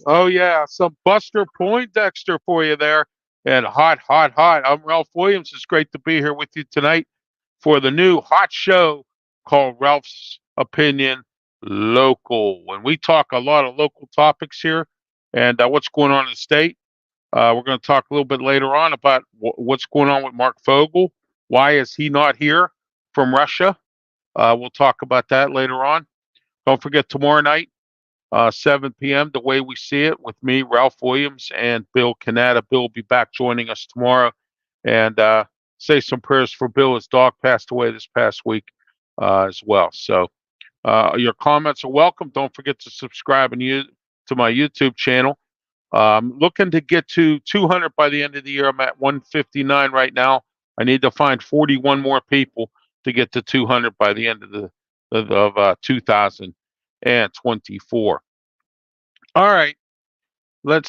Oh yeah, some Buster Poindexter for you there. And hot, hot, hot. I'm Ralph Williams. It's great to be here with you tonight for the new hot show called Ralph's Opinion Local. And we talk a lot of local topics here and what's going on in the state. We're going to talk a little bit later on about what's going on with Mark Fogel. Why is he not here from Russia? We'll talk about that later on. Don't forget tomorrow night, 7 p.m., The Way We See It with me, Ralph Williams, and Bill Canada. Bill will be back joining us tomorrow. And say some prayers for Bill. His dog passed away this past week as well. So your comments are welcome. Don't forget to subscribe to my YouTube channel. Looking to get to 200 by the end of the year. I'm at 159 right now. I need to find 41 more people to get to 200 by the end of 2024. All right. We're in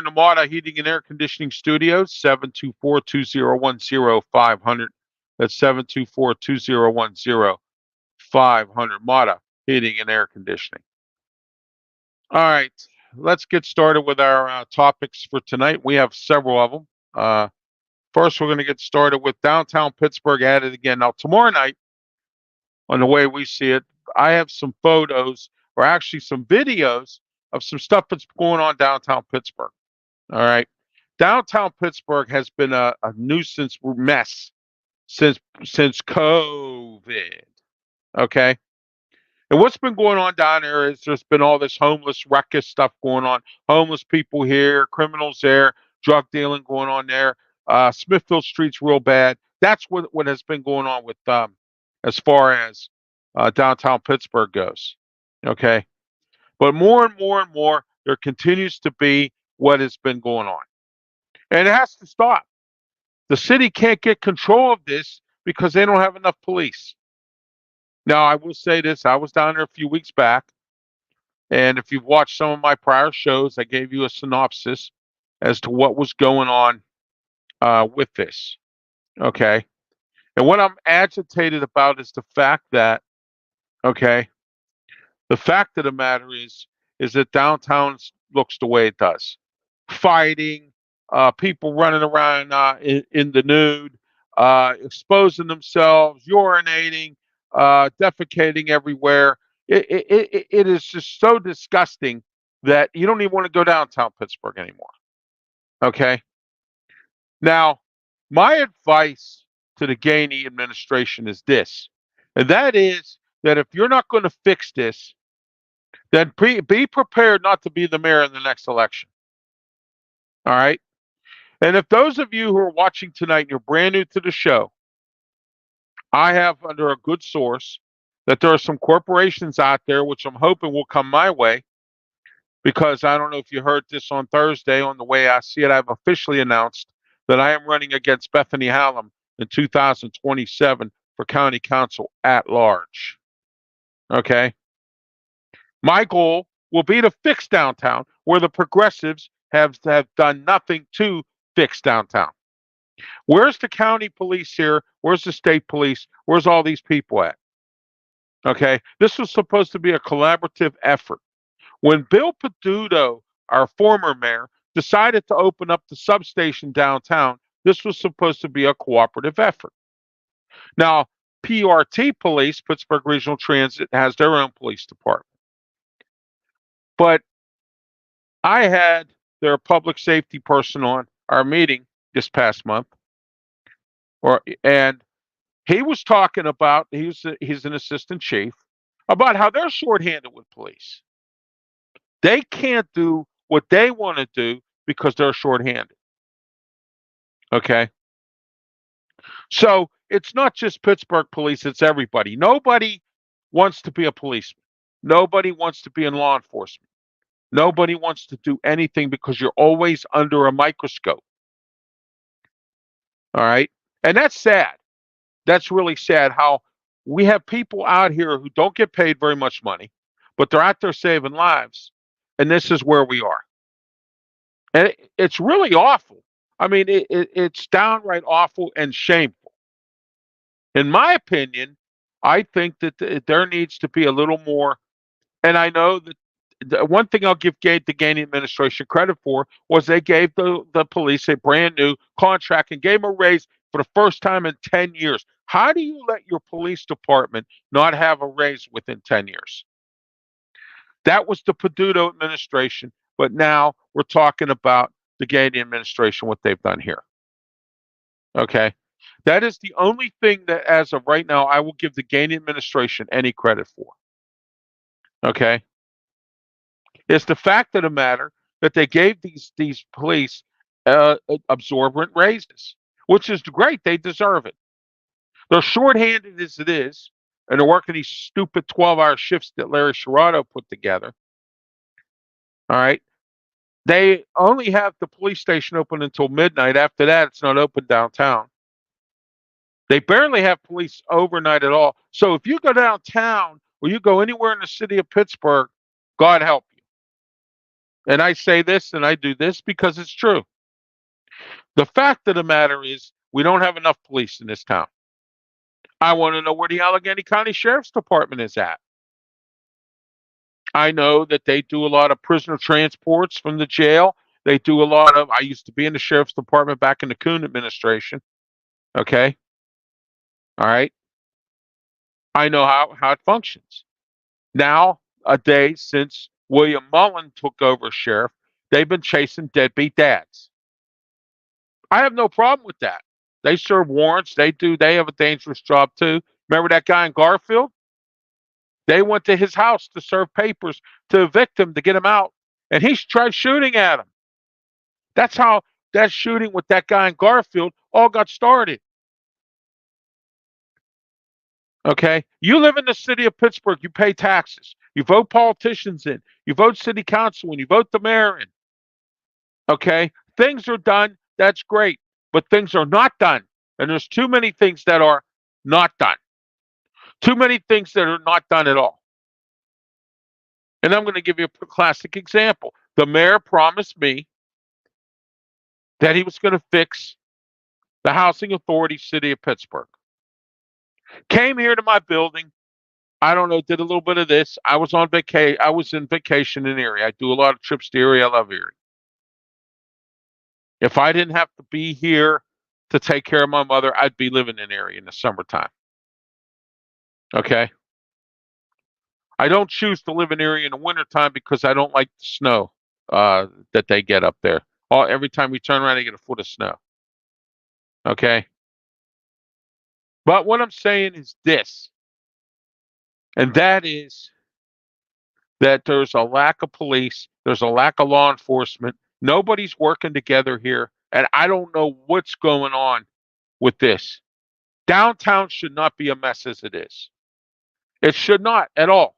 the Mata Heating and Air Conditioning Studios, 724-2010-500. That's 724-2010-500. Mata Heating and Air Conditioning. All right. Let's get started with our topics for tonight. We have several of them. First, we're going to get started with downtown Pittsburgh at it again. Now, tomorrow night, on The Way We See It, I have some photos, or actually some videos, of some stuff that's going on downtown Pittsburgh. All right. Downtown Pittsburgh has been a nuisance mess since COVID. Okay. And what's been going on down there is there's been all this homeless ruckus stuff going on. Homeless people here, criminals there, drug dealing going on there. Smithfield Street's real bad. That's what has been going on with as far as downtown Pittsburgh goes. Okay. But more and more and more, there continues to be what has been going on. And it has to stop. The city can't get control of this because they don't have enough police. Now, I will say this. I was down there a few weeks back. And if you've watched some of my prior shows, I gave you a synopsis as to what was going on with this. Okay. And what I'm agitated about is the fact that, okay, the fact of the matter is that downtown looks the way it does. Fighting, people running around in the nude, exposing themselves, urinating, defecating everywhere. It is just so disgusting that you don't even want to go downtown Pittsburgh anymore. Okay? Now, my advice to the Gainey administration is this, and that is that if you're not going to fix this, then be prepared not to be the mayor in the next election. All right? And if those of you who are watching tonight and you're brand new to the show, I have under a good source that there are some corporations out there which I'm hoping will come my way, because I don't know if you heard this on Thursday. On The Way I See It, I've officially announced that I am running against Bethany Hallam in 2027 for county council at large. Okay? My goal will be to fix downtown where the progressives have done nothing to fix downtown. Where's the county police here? Where's the state police? Where's all these people at? Okay, this was supposed to be a collaborative effort. When Bill Peduto, our former mayor, decided to open up the substation downtown, this was supposed to be a cooperative effort. Now, PRT Police, Pittsburgh Regional Transit, has their own police department. But I had their public safety person on our meeting this past month, and he was talking about, he's an assistant chief, about how they're shorthanded with police. They can't do what they want to do because they're shorthanded. Okay? So it's not just Pittsburgh police, it's everybody. Nobody wants to be a policeman. Nobody wants to be in law enforcement. Nobody wants to do anything because you're always under a microscope. All right. And that's sad. That's really sad how we have people out here who don't get paid very much money, but they're out there saving lives. And this is where we are. And it's really awful. I mean, it's downright awful and shameful. In my opinion, I think that there needs to be a little more. And I know that the one thing I'll give the Gainey administration credit for was they gave the police a brand new contract and gave them a raise for the first time in 10 years. How do you let your police department not have a raise within 10 years? That was the Peduto administration, but now we're talking about the Gainey administration, what they've done here. Okay. That is the only thing that, as of right now, I will give the Gainey administration any credit for. Okay. It's the fact of the matter that they gave these police absorbent raises, which is great. They deserve it. They're shorthanded as it is, and they're working these stupid 12-hour shifts that Larry Sherrod put together. All right. They only have the police station open until midnight. After that, it's not open downtown. They barely have police overnight at all. So if you go downtown or you go anywhere in the city of Pittsburgh, God help you. And I say this and I do this because it's true. The fact of the matter is we don't have enough police in this town. I want to know where the Allegheny County Sheriff's Department is at. I know that they do a lot of prisoner transports from the jail. They do a lot of, I used to be in the Sheriff's Department back in the Kuhn administration. Okay. All right. I know how it functions. Now, a day since William Mullen took over sheriff, they've been chasing deadbeat dads. I have no problem with that. They serve warrants. They have a dangerous job too. Remember that guy in Garfield? They went to his house to serve papers to evict him to get him out. And he tried shooting at him. That's how that shooting with that guy in Garfield all got started. Okay? You live in the city of Pittsburgh. You pay taxes. You vote politicians in. You vote city council in. You vote the mayor in. Okay? Things are done. That's great. But things are not done. And there's too many things that are not done. Too many things that are not done at all. And I'm going to give you a classic example. The mayor promised me that he was going to fix the housing authority city of Pittsburgh. Came here to my building. I don't know, did a little bit of this. I was on vacation. I was in vacation in Erie. I do a lot of trips to Erie. I love Erie. If I didn't have to be here to take care of my mother, I'd be living in Erie in the summertime. Okay? I don't choose to live in Erie in the wintertime because I don't like the snow that they get up there. Every time we turn around, they get a foot of snow. Okay? But what I'm saying is this, and that is that there's a lack of police, there's a lack of law enforcement. Nobody's working together here, and I don't know what's going on with this. Downtown should not be a mess as it is. It should not at all.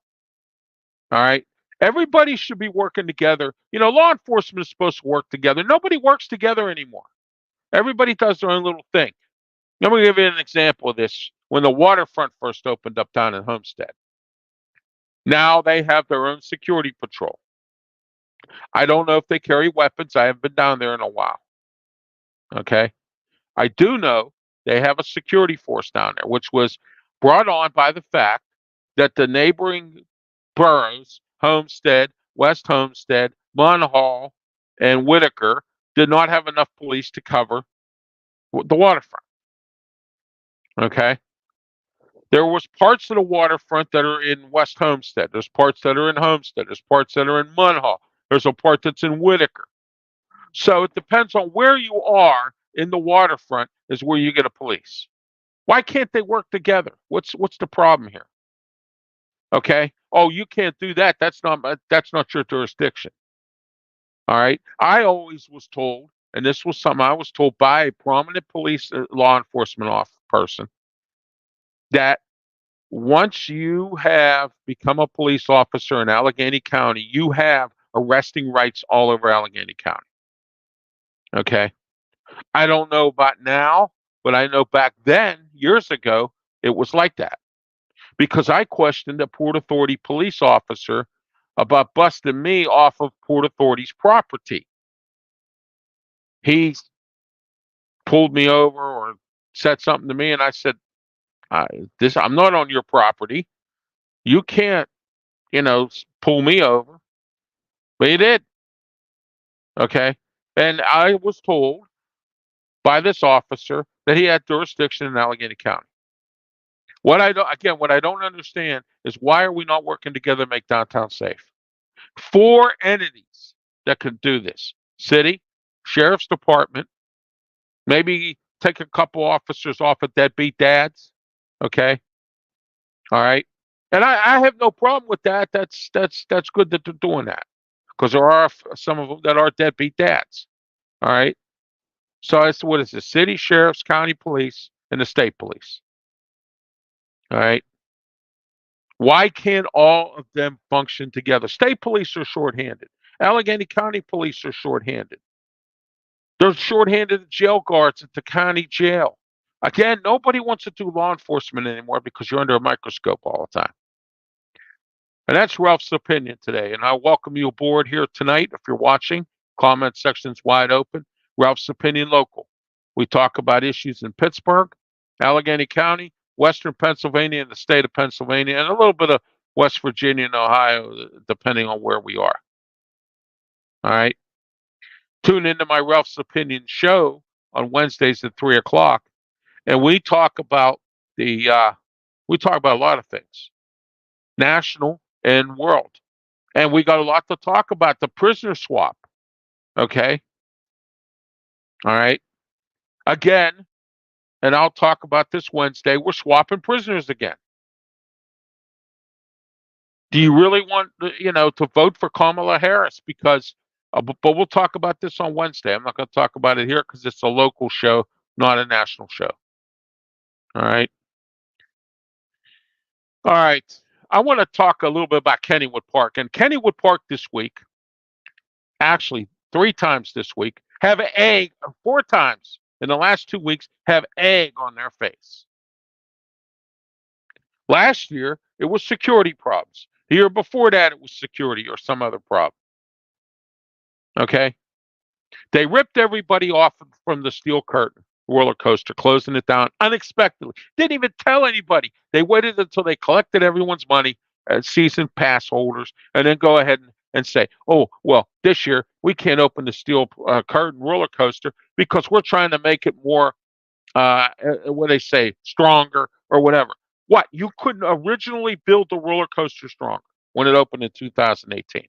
All right? Everybody should be working together. You know, law enforcement is supposed to work together. Nobody works together anymore. Everybody does their own little thing. Let me give you an example of this. When the waterfront first opened up down in Homestead, now they have their own security patrol. I don't know if they carry weapons. I haven't been down there in a while. Okay. I do know they have a security force down there, which was brought on by the fact that the neighboring boroughs, Homestead, West Homestead, Munhall, and Whitaker, did not have enough police to cover the waterfront. Okay. There was parts of the waterfront that are in West Homestead. There's parts that are in Homestead. There's parts that are in Munhall. There's a part that's in Whitaker. So it depends on where you are in the waterfront is where you get a police. Why can't they work together? What's the problem here? Okay. Oh, you can't do that. That's not your jurisdiction. All right. I always was told, and this was something I was told by a prominent police law enforcement person, that Once you have become a police officer in Allegheny County, you have arresting rights all over Allegheny County. Okay. I don't know about now, but I know back then, years ago, it was like that. Because I questioned a Port Authority police officer about busting me off of Port Authority's property. He pulled me over or said something to me, and I said, I'm not on your property. You can't, pull me over." But he did. Okay. And I was told by this officer that he had jurisdiction in Allegheny County. What I don't understand is why are we not working together to make downtown safe? Four entities that could do this: city, sheriff's department, maybe take a couple officers off of deadbeat dads. Okay. All right. And I have no problem with that. That's good that they're doing that because there are some of them that are deadbeat dads. All right. So it's what is the city, sheriff's, county police, and the state police. All right. Why can't all of them function together? State police are shorthanded. Allegheny County police are shorthanded. They're shorthanded jail guards at the county jail. Again, nobody wants to do law enforcement anymore because you're under a microscope all the time. And that's Ralph's opinion today. And I welcome you aboard here tonight. If you're watching, comment section's wide open. Ralph's Opinion Local. We talk about issues in Pittsburgh, Allegheny County, Western Pennsylvania, and the state of Pennsylvania, and a little bit of West Virginia and Ohio, depending on where we are. All right. Tune into my Ralph's Opinion show on Wednesdays at 3 o'clock, and we talk about a lot of things, national and world, and we got a lot to talk about. The prisoner swap. Okay. All right. Again, and I'll talk about this Wednesday. We're swapping prisoners again. Do you really want, to vote for Kamala Harris? Because, but we'll talk about this on Wednesday. I'm not going to talk about it here because it's a local show, not a national show. All right. All right. I want to talk a little bit about Kennywood Park. And Kennywood Park this week, actually 3 times this week, have egg, 4 times in the last 2 weeks, have egg on their face. Last year, it was security problems. The year before that, it was security or some other problem. Okay. They ripped everybody off from the steel curtain roller coaster, closing it down unexpectedly. Didn't even tell anybody. They waited until they collected everyone's money as season pass holders and then go ahead and say, "Oh, well, this year we can't open the steel curtain roller coaster because we're trying to make it more, what they say, stronger or whatever." What? You couldn't originally build the roller coaster stronger when it opened in 2018.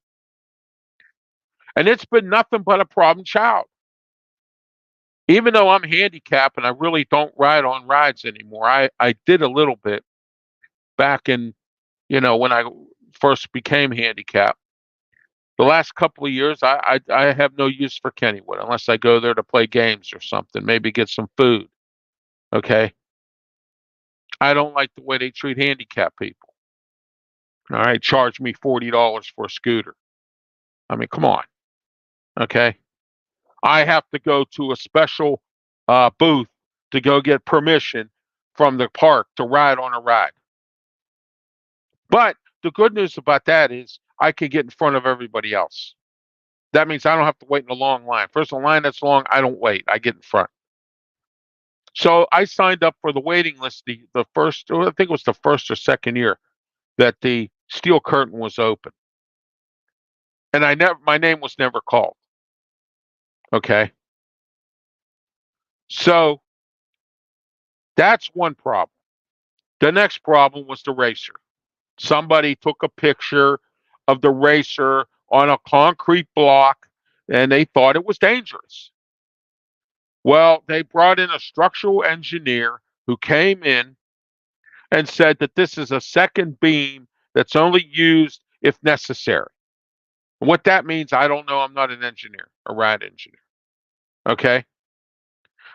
And it's been nothing but a problem child. Even though I'm handicapped and I really don't ride on rides anymore, I did a little bit back in, when I first became handicapped. The last couple of years, I have no use for Kennywood unless I go there to play games or something, maybe get some food. Okay. I don't like the way they treat handicapped people. All right. Charge me $40 for a scooter. I mean, come on. Okay. I have to go to a special booth to go get permission from the park to ride on a ride. But the good news about that is I can get in front of everybody else. That means I don't have to wait in a long line. First, a line that's long, I don't wait. I get in front. So I signed up for the waiting list the first, I think it was the first or second year that the steel curtain was open. And my name was never called. Okay. So that's one problem. The next problem was the racer. Somebody took a picture of the racer on a concrete block and they thought it was dangerous. Well, they brought in a structural engineer who came in and said that this is a second beam that's only used if necessary. And what that means, I don't know. I'm not an engineer, a ride engineer. Okay.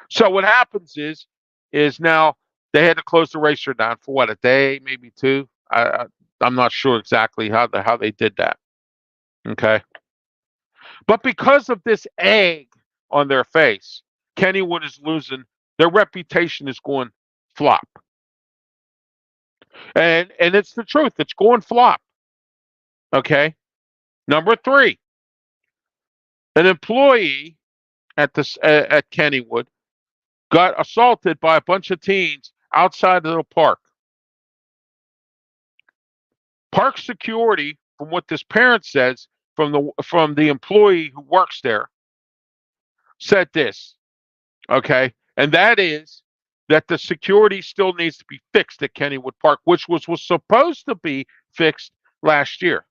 So what happens is now They had to close the racer down for what, a day, maybe two. I'm not sure exactly how they did that. Okay, but because of this egg on their face, Kennywood is losing. Their reputation is going flop, and it's the truth. It's going flop. Okay. Number three, an employee at Kennywood got assaulted by a bunch of teens outside of the park. Park security, from what this parent says, from the employee who works there, said this. Okay, and that is that the security still needs to be fixed at Kennywood Park, which was supposed to be fixed last year.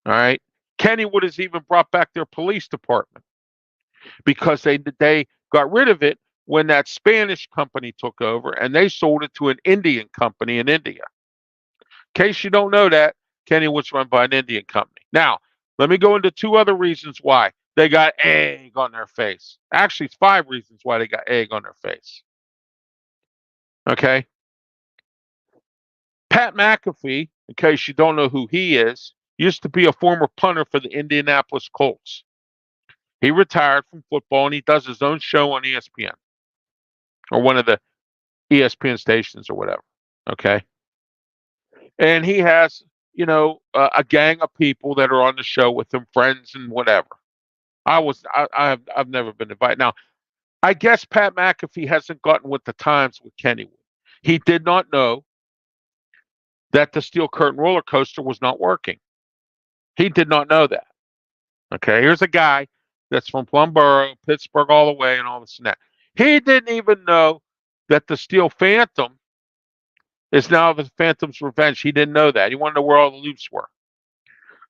All right, Kennywood has even brought back their police department because they got rid of it when that Spanish company took over, and they sold it to an Indian company in India. In case you don't know that, Kennywood's run by an Indian company. Now, let me go into two other reasons why they got egg on their face. Actually, it's 5 reasons why they got egg on their face. Okay? Pat McAfee, in case you don't know who he is, used to be a former punter for the Indianapolis Colts. He retired from football and he does his own show on ESPN or one of the ESPN stations or whatever. Okay? And he has, a gang of people that are on the show with him, friends and whatever. I've never been invited. Now, I guess Pat McAfee hasn't gotten with the times with Kennywood. He did not know that the steel curtain roller coaster was not working. He did not know that. Okay, here's a guy that's from Plumboro, Pittsburgh, all the way, and all this and that. He didn't even know that the Steel Phantom is now the Phantom's Revenge. He didn't know that. He wanted to know where all the loops were.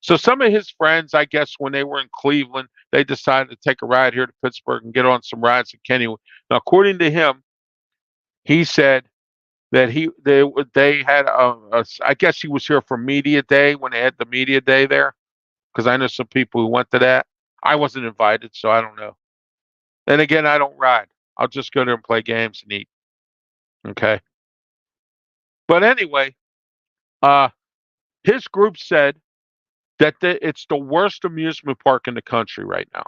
So some of his friends, I guess, when they were in Cleveland, they decided to take a ride here to Pittsburgh and get on some rides at Kennywood. Now, according to him, he said that they had I guess he was here for media day when they had the media day there, because I know some people who went to that. I wasn't invited, so I don't know. And again, I don't ride. I'll just go there and play games and eat. Okay. But anyway, his group said that it's the worst amusement park in the country right now.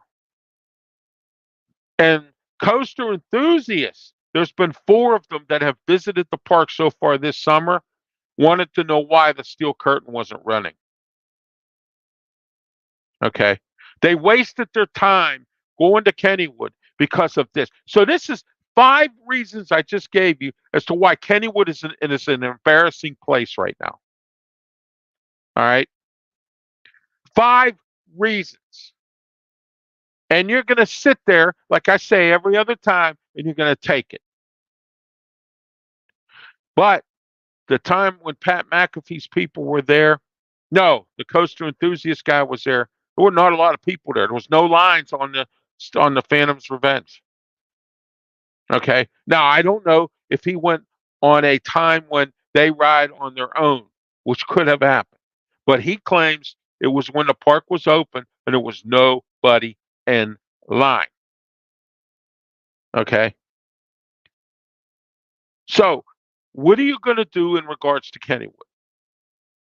And coaster enthusiasts, there's been 4 of them that have visited the park so far this summer, wanted to know why the steel curtain wasn't running. Okay. They wasted their time going to Kennywood because of this. So this is 5 reasons I just gave you as to why Kennywood is an embarrassing place right now. All right. 5 reasons. And you're going to sit there, like I say every other time, and you're going to take it. But the time when Pat McAfee's people were there, no, the coaster enthusiast guy was there. There were not a lot of people there. There was no lines on the Phantom's Revenge. Okay. Now I don't know if he went on a time when they ride on their own, which could have happened. But he claims it was when the park was open and there was nobody in line. Okay. So, what are you going to do in regards to Kennywood?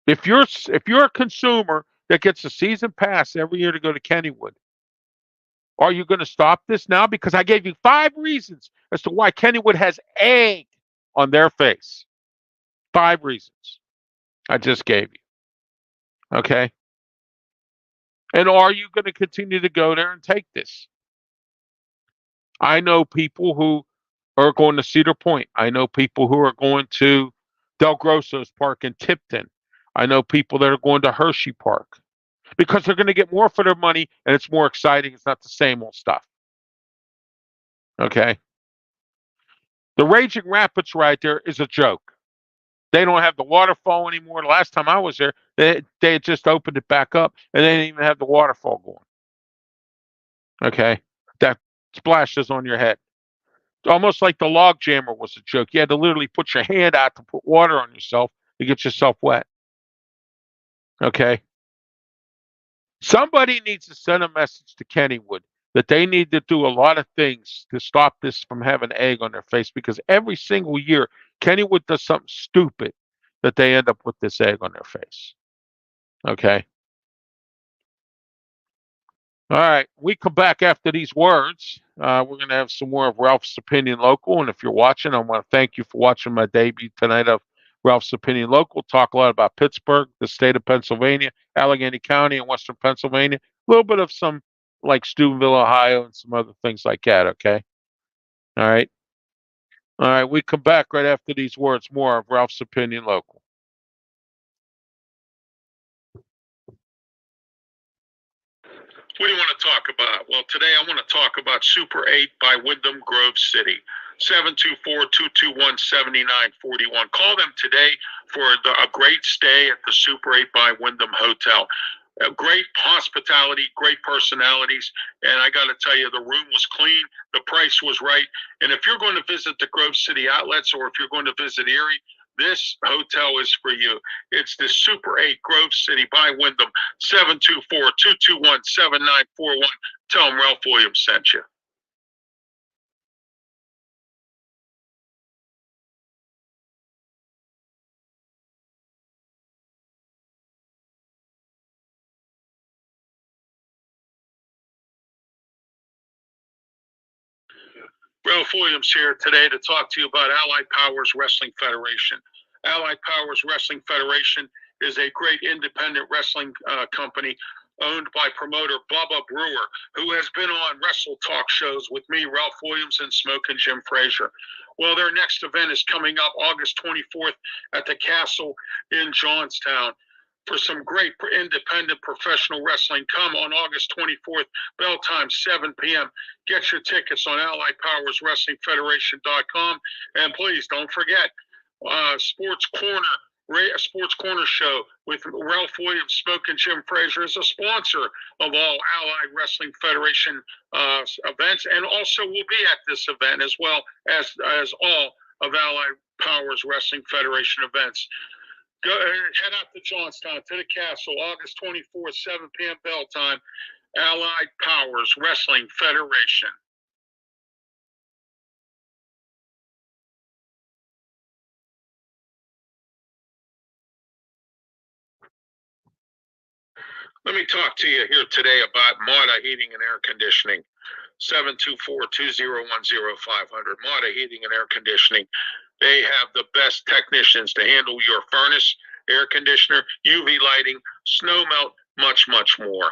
If you're a consumer that gets a season pass every year to go to Kennywood, are you going to stop this now? Because I gave you 5 reasons as to why Kennywood has egg on their face. 5 reasons I just gave you. Okay. And are you going to continue to go there and take this? I know people who are going to Cedar Point. I know people who are going to Del Grosso's Park in Tipton. I know people that are going to Hershey Park because they're going to get more for their money and it's more exciting. It's not the same old stuff. Okay. The Raging Rapids right there is a joke. They don't have the waterfall anymore. The last time I was there, they had just opened it back up and they didn't even have the waterfall going. Okay. That splashes on your head. It's almost like the log jammer was a joke. You had to literally put your hand out to put water on yourself to get yourself wet. Okay. Somebody needs to send a message to Kennywood that they need to do a lot of things to stop this from having egg on their face, because every single year Kennywood does something stupid that they end up with this egg on their face. Okay. All right. We come back after these words. We're going to have some more of Ralph's Opinion Local. And if you're watching, I want to thank you for watching my debut tonight of Ralph's Opinion Local. Talk a lot about Pittsburgh, the state of Pennsylvania, Allegheny County, and Western Pennsylvania. A little bit of some like Steubenville, Ohio, and some other things like that. Okay. All right. All right. We come back right after these words. More of Ralph's Opinion Local. What do you want to talk about? Well, today I want to talk about Super 8 by Wyndham Grove City. 724-221-7941. Call them today for a great stay at the Super 8 by Wyndham Hotel. Great hospitality, great personalities, and I got to tell you, the room was clean, the price was right, and if you're going to visit the Grove City outlets or if you're going to visit Erie, this hotel is for you. It's the Super 8 Grove City by Wyndham, 724-221-7941. Tell them Ralph Williams sent you. Ralph Williams here today to talk to you about Allied Powers Wrestling Federation. Allied Powers Wrestling Federation is a great independent wrestling company owned by promoter Bubba Brewer, who has been on wrestle talk shows with me, Ralph Williams, and Smokin' Jim Frazier. Well, their next event is coming up August 24th at the Castle in Johnstown for some great independent professional wrestling. Come on August 24th, bell time 7 p.m. Get your tickets on AlliedPowersWrestlingFederation.com. And please don't forget, Sports Corner show with Ralph Williams, Smokin' Jim Frazier is a sponsor of all Allied Wrestling Federation events, and also will be at this event as well as all of Allied Powers Wrestling Federation events. Go head out to Johnstown, to the Castle, August 24th, 7 p.m. bell time, Allied Powers Wrestling Federation. Let me talk to you here today about Mata Heating and Air Conditioning. 724-201-0500. Mata Heating and Air Conditioning. They have the best technicians to handle your furnace, air conditioner, UV lighting, snow melt, much, much more.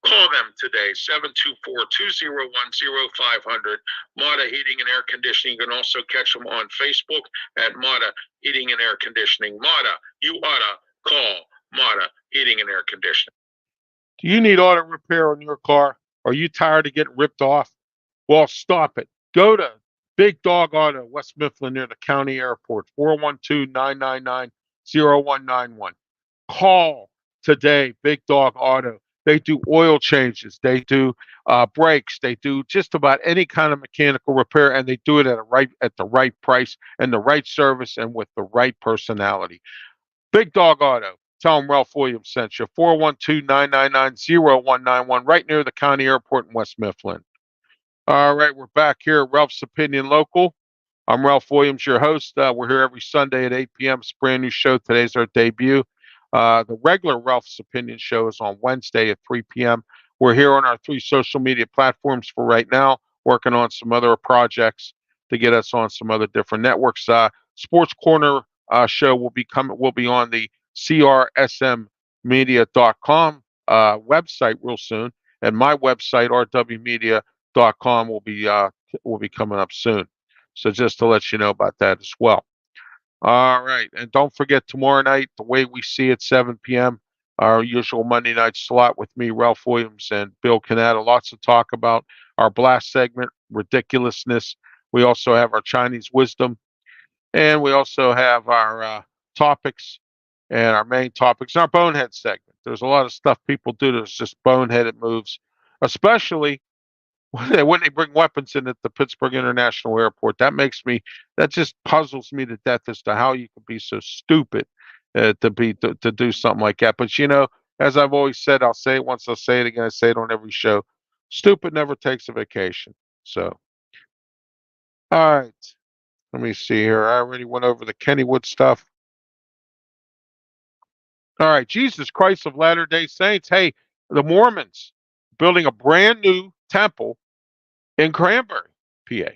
Call them today, 724-201-0500. Mata Heating and Air Conditioning. You can also catch them on Facebook at Mata Heating and Air Conditioning. Mata, you oughta call Mata Heating and Air Conditioning. Do you need auto repair on your car? Are you tired of getting ripped off? Well, stop it. Go to Big Dog Auto, West Mifflin, near the county airport, 412-999-0191. Call today, Big Dog Auto. They do oil changes. They do brakes. They do just about any kind of mechanical repair, and they do it at the right price and the right service and with the right personality. Big Dog Auto. Tell them Ralph Williams sent you. 412-999-0191, right near the county airport in West Mifflin. All right, we're back here at Ralph's Opinion Local. I'm Ralph Williams, your host. We're here every Sunday at 8 p.m. It's a brand new show. Today's our debut. The regular Ralph's Opinion show is on Wednesday at 3 p.m. We're here on our 3 social media platforms for right now, working on some other projects to get us on some other different networks. Sports Corner show will be on the CRSMmedia.com website real soon, and my website rwmedia.com will be coming up soon. So just to let you know about that as well. All right, and don't forget tomorrow night, the way we see it, 7 p.m. Our usual Monday night slot with me, Ralph Williams, and Bill Canada. Lots to talk about. Our blast segment, ridiculousness. We also have our Chinese wisdom, and we also have our topics and our main topics, and our bonehead segment. There's a lot of stuff people do that's just boneheaded moves, especially when they bring weapons in at the Pittsburgh International Airport. That just puzzles me to death as to how you could be so stupid to do something like that. But as I've always said, I'll say it once, I'll say it again, I say it on every show. Stupid never takes a vacation. So, all right. Let me see here. I already went over the Kennywood stuff. All right. Jesus Christ of Latter-day Saints. Hey, the Mormons building a brand new temple in Cranberry, PA.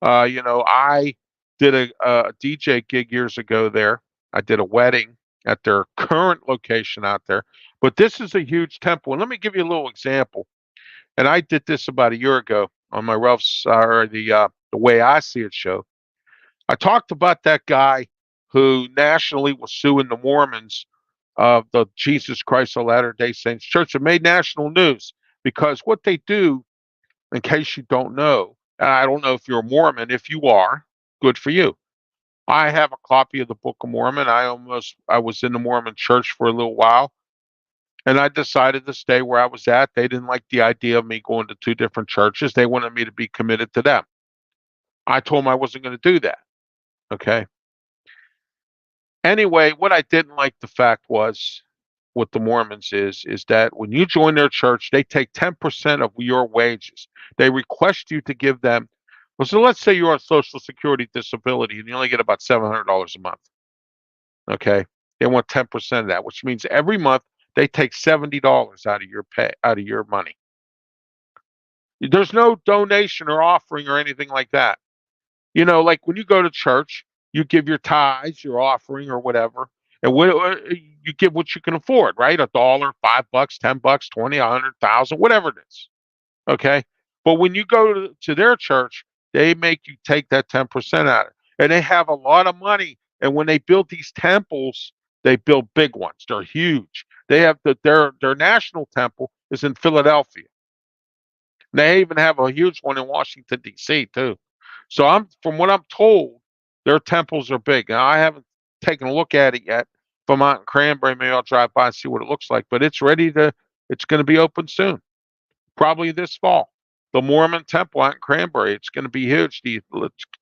I did a DJ gig years ago there. I did a wedding at their current location out there. But this is a huge temple. And let me give you a little example. And I did this about a year ago on my Ralph's or the Way I See It show. I talked about that guy who nationally was suing the Mormons of the Jesus Christ of Latter-day Saints Church. It made national news because what they do, in case you don't know, and I don't know if you're a Mormon. If you are, good for you. I have a copy of the Book of Mormon. I was in the Mormon church for a little while, and I decided to stay where I was at. They didn't like the idea of me going to two different churches. They wanted me to be committed to them. I told them I wasn't going to do that. Okay. Anyway, what I didn't like the fact was with the Mormons is that when you join their church, they take 10% of your wages. They request you to give them, well, so let's say you're on Social Security disability and you only get about $700 a month. Okay. They want 10% of that, which means every month they take $70 out of your pay, out of your money. There's no donation or offering or anything like that. Like when you go to church, you give your tithes, your offering, or whatever, and you give what you can afford, right? $1, $5, $10, 20, 100,000, whatever it is. Okay, but when you go to their church, they make you take that 10% out, and they have a lot of money. And when they build these temples, they build big ones. They're huge. They have their national temple is in Philadelphia. They even have a huge one in Washington D.C. too. So from what I'm told, their temples are big. Now I haven't taken a look at it yet. If I'm out in Cranberry, maybe I'll drive by and see what it looks like. But it's going to be open soon, probably this fall. The Mormon Temple out in Cranberry. It's going to be huge. The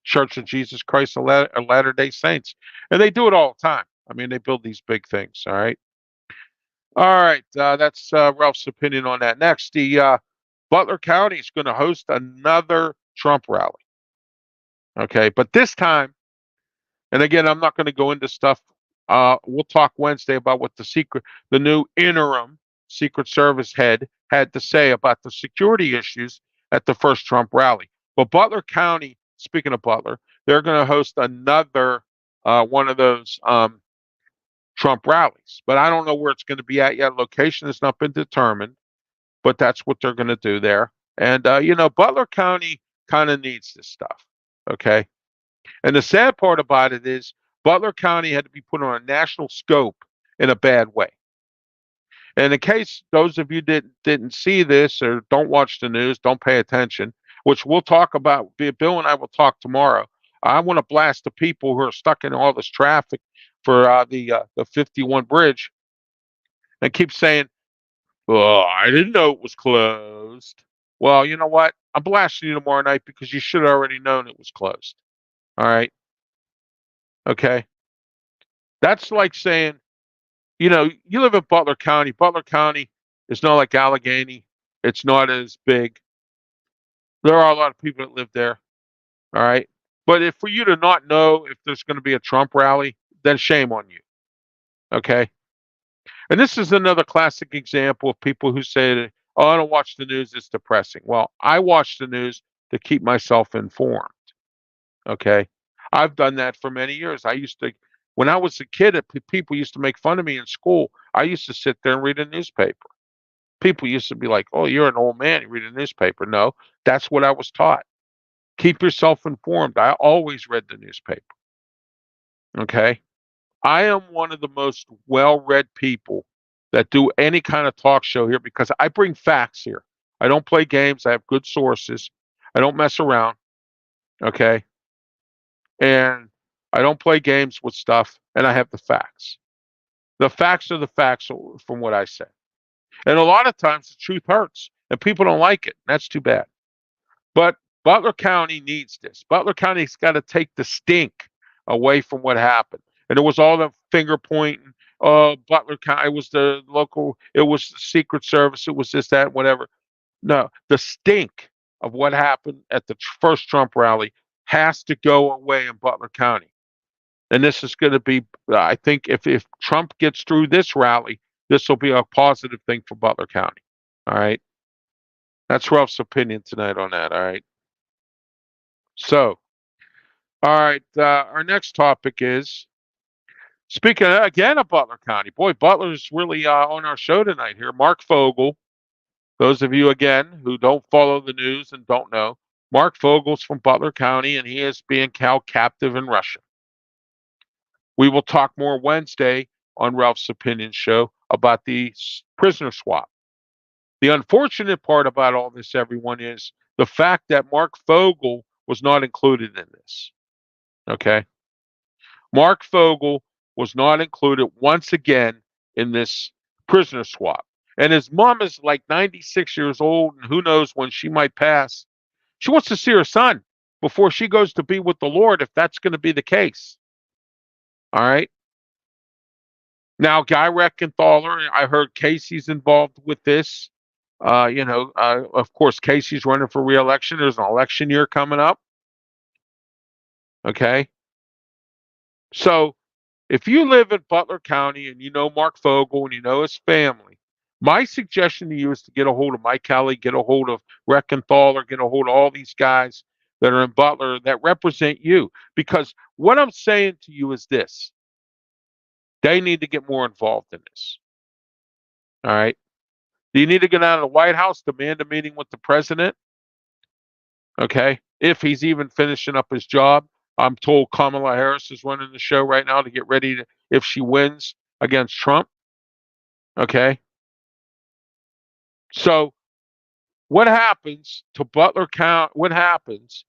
Church of Jesus Christ of Latter-day Saints, and they do it all the time. I mean, they build these big things. All right. All right. That's Ralph's opinion on that. Next, the Butler County is going to host another Trump rally. Okay, but this time, and again, I'm not going to go into stuff. We'll talk Wednesday about what the new interim Secret Service head had to say about the security issues at the first Trump rally. But Butler County, speaking of Butler, they're going to host another one of those Trump rallies. But I don't know where it's going to be at yet. Location has not been determined, but that's what they're going to do there. And Butler County kind of needs this stuff. Okay. And the sad part about it is Butler County had to be put on a national scope in a bad way. And in case those of you didn't see this or don't watch the news, don't pay attention, which we'll talk about, Bill and I will talk tomorrow. I want to blast the people who are stuck in all this traffic for the 51 bridge and keep saying, "Oh, I didn't know it was closed." Well, you know what? I'm blasting you tomorrow night because you should have already known it was closed. All right. Okay. That's like saying, you live in Butler County. Butler County is not like Allegheny. It's not as big. There are a lot of people that live there. All right. But if for you to not know if there's going to be a Trump rally, then shame on you. Okay. And this is another classic example of people who say, "Oh, I don't watch the news. It's depressing." Well, I watch the news to keep myself informed. Okay. I've done that for many years. When I was a kid, people used to make fun of me in school. I used to sit there and read a newspaper. People used to be like, "Oh, you're an old man. You read a newspaper." No, that's what I was taught. Keep yourself informed. I always read the newspaper. Okay. I am one of the most well-read people that do any kind of talk show here because I bring facts here. I don't play games. I have good sources. I don't mess around. Okay. And I don't play games with stuff, and I have the facts. The facts are the facts from what I say. And a lot of times the truth hurts, and people don't like it. That's too bad. But Butler County needs this. Butler County's got to take the stink away from what happened. And it was all the finger pointing. Oh, Butler County, it was the local, it was the Secret Service, it was this, that, whatever. No, the stink of what happened at the first Trump rally has to go away in Butler County. And this is going to be, I think, if Trump gets through this rally, this will be a positive thing for Butler County. All right. That's Ralph's opinion tonight on that. All right. So, all right. Our next topic is speaking again of Butler County. Boy, Butler's really on our show tonight here. Mark Fogel. Those of you, again, who don't follow the news and don't know, Mark Fogel's from Butler County, and he is being held captive in Russia. We will talk more Wednesday on Ralph's Opinion Show about the prisoner swap. The unfortunate part about all this, everyone, is the fact that Mark Fogel was not included in this. Okay? Mark Fogel was not included once again in this prisoner swap. And his mom is like 96 years old, and who knows when she might pass. She wants to see her son before she goes to be with the Lord, if that's going to be the case. All right. Now, Guy Reckenthaler, I heard Casey's involved with this. Of course, Casey's running for re-election. There's an election year coming up. Okay. So if you live in Butler County and you know Mark Fogel and you know his family, my suggestion to you is to get a hold of Mike Kelly, get a hold of Reckenthaler, get a hold of all these guys that are in Butler that represent you. Because what I'm saying to you is this: they need to get more involved in this. All right. Do you need to get out of the White House, demand a meeting with the president? Okay. If he's even finishing up his job. I'm told Kamala Harris is running the show right now to get ready to, if she wins against Trump. Okay. So what happens to Butler County? What happens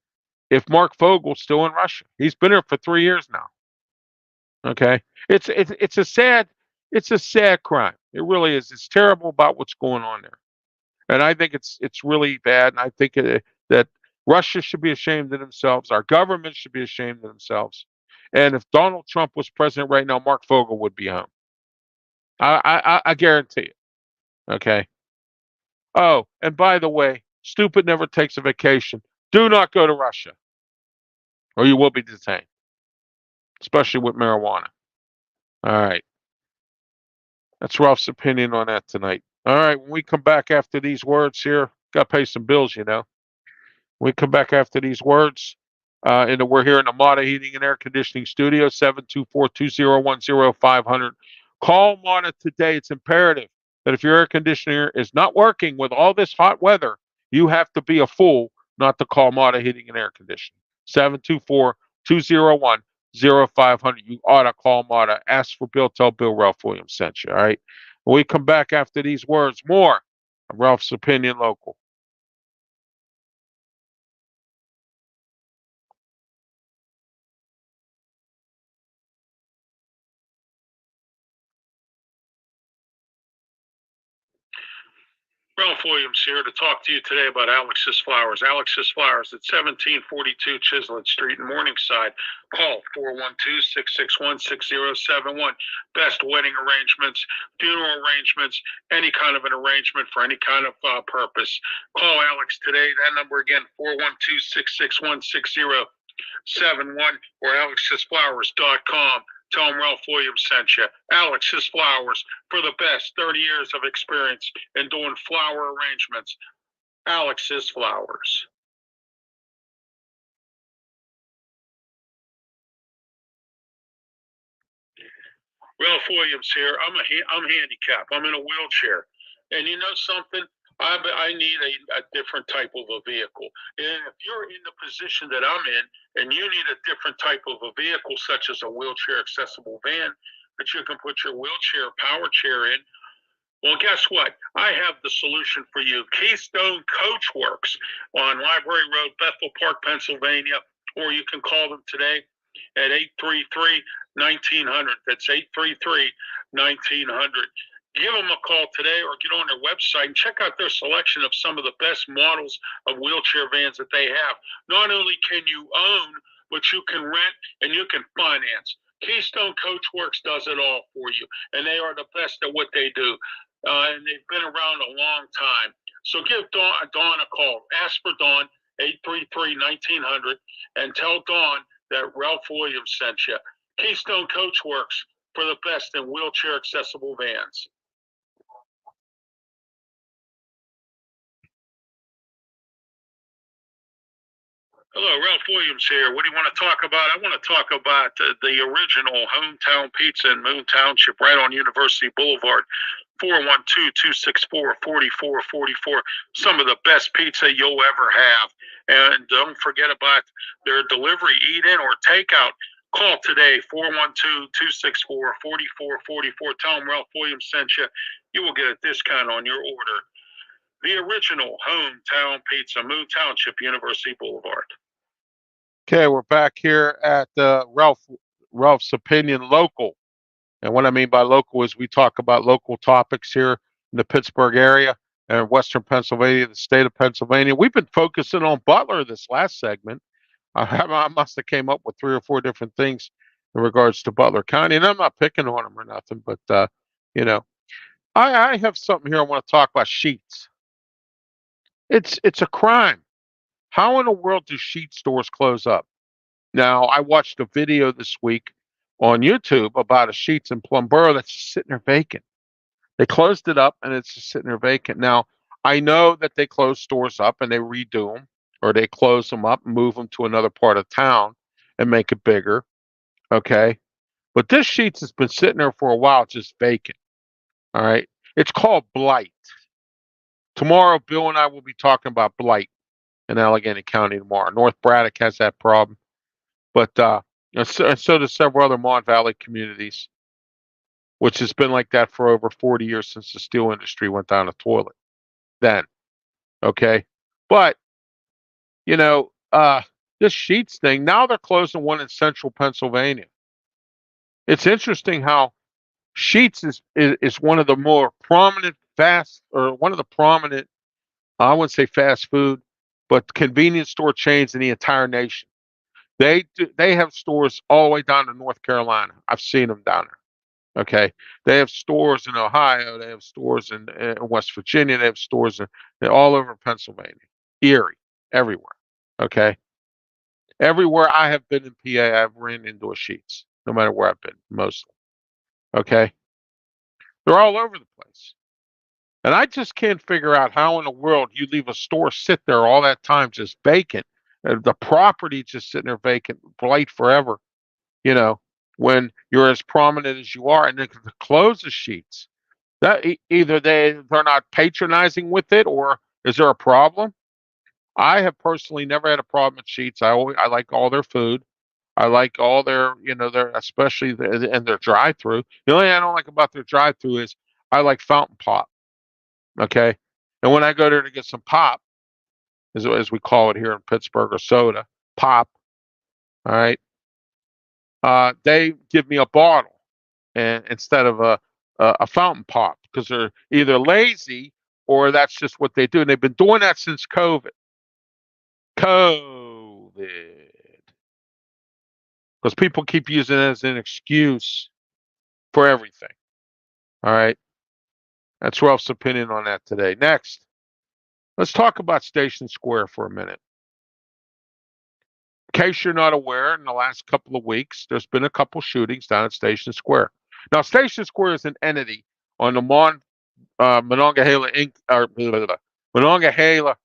if Mark Fogel's still in Russia? He's been here for 3 years now. Okay. It's a sad crime. It really is. It's terrible about what's going on there. And I think it's really bad. And I think that Russia should be ashamed of themselves. Our government should be ashamed of themselves. And if Donald Trump was president right now, Mark Fogel would be home. I guarantee it. Okay. Oh, and by the way, stupid never takes a vacation. Do not go to Russia, or you will be detained, especially with marijuana. All right. That's Ralph's opinion on that tonight. All right. When we come back after these words here, got to pay some bills, you know. We come back after these words. And we're here in the Mata Heating and Air Conditioning Studio, 724-201-0500. Call Mata today. It's imperative that if your air conditioner is not working with all this hot weather, you have to be a fool not to call Mata Heating and Air Conditioning. 724-201-0500. You ought to call Mata. Ask for Bill. Tell Bill Ralph Williams sent you. All right. When we come back after these words, more of Ralph's Opinion Local. Ralph Williams here to talk to you today about Alex's Flowers. Alex's Flowers at 1742 Chislett Street in Morningside. Call 412-661-6071. Best wedding arrangements, funeral arrangements, any kind of an arrangement for any kind of purpose. Call Alex today. That number again, 412-661-6071 or alexsflowers.com. Tell him Ralph Williams sent you. Alex's Flowers, for the best 30 years of experience in doing flower arrangements. Alex's Flowers. Ralph Williams here. I'm handicapped. I'm in a wheelchair. And you know something? I need a different type of a vehicle. And if you're in the position that I'm in and you need a different type of a vehicle, such as a wheelchair accessible van that you can put your wheelchair power chair in, well, guess what? I have the solution for you. Keystone Coach Works on Library Road, Bethel Park, Pennsylvania, or you can call them today at 833-1900. That's 833-1900. Give them a call today or get on their website and check out their selection of some of the best models of wheelchair vans that they have. Not only can you own, but you can rent and you can finance. Keystone Coach Works does it all for you, and they are the best at what they do. And they've been around a long time. So give Dawn a call. Ask for Dawn, 833-1900, and tell Dawn that Ralph Williams sent you. Keystone Coach Works, for the best in wheelchair accessible vans. Hello, Ralph Williams here. What do you want to talk about? I want to talk about the original Hometown Pizza in Moon Township, right on University Boulevard. 412-264-4444. Some of the best pizza you'll ever have. And don't forget about their delivery, eat-in, or takeout. Call today, 412-264-4444. Tell them Ralph Williams sent you. You will get a discount on your order. The original Hometown Pizza, Moon Township, University Boulevard. Okay, we're back here at Ralph's Opinion Local. And what I mean by local is we talk about local topics here in the Pittsburgh area and Western Pennsylvania, the state of Pennsylvania. We've been focusing on Butler this last segment. I must have came up with 3 or 4 different things in regards to Butler County, and I'm not picking on them or nothing, but I have something here I want to talk about. Sheets. It's a crime. How in the world do sheet stores close up? Now, I watched a video this week on YouTube about a Sheets in Plum Borough that's just sitting there vacant. They closed it up and it's just sitting there vacant. Now, I know that they close stores up and they redo them, or they close them up and move them to another part of town and make it bigger. Okay. But this Sheets has been sitting there for a while, just vacant. All right. It's called blight. Tomorrow, Bill and I will be talking about blight in Allegheny County tomorrow. North Braddock has that problem. But so does several other Mon Valley communities, which has been like that for over 40 years since the steel industry went down the toilet. Then, okay, but this Sheets thing, now they're closing one in central Pennsylvania. It's interesting how Sheets is one of the more prominent I wouldn't say fast food, but convenience store chains in the entire nation. They have stores all the way down to North Carolina. I've seen them down there. Okay, they have stores in Ohio. They have stores in West Virginia. They have stores all over Pennsylvania, Erie, everywhere. Okay, everywhere I have been in PA, I've ran into a Sheets. No matter where I've been, mostly. Okay, they're all over the place, and I just can't figure out how in the world you leave a store sit there all that time just vacant. The property just sitting there vacant, blight forever, when you're as prominent as you are, and then to close the Sheets. That either they're not patronizing with it, or is there a problem? I have personally never had a problem with Sheets. I like all their food. I like all their especially their drive-through. The only thing I don't like about their drive-through is I like fountain pop. Okay, and when I go there to get some pop, as we call it here in Pittsburgh, or soda pop, all right, they give me a bottle and instead of a fountain pop, because they're either lazy or that's just what they do, and they've been doing that since COVID. Because people keep using it as an excuse for everything. All right, that's Ralph's opinion on that today. Next, let's talk about Station Square for a minute. In case you're not aware, in the last couple of weeks, there's been a couple shootings down at Station Square. Now, Station Square is an entity on the Monongahela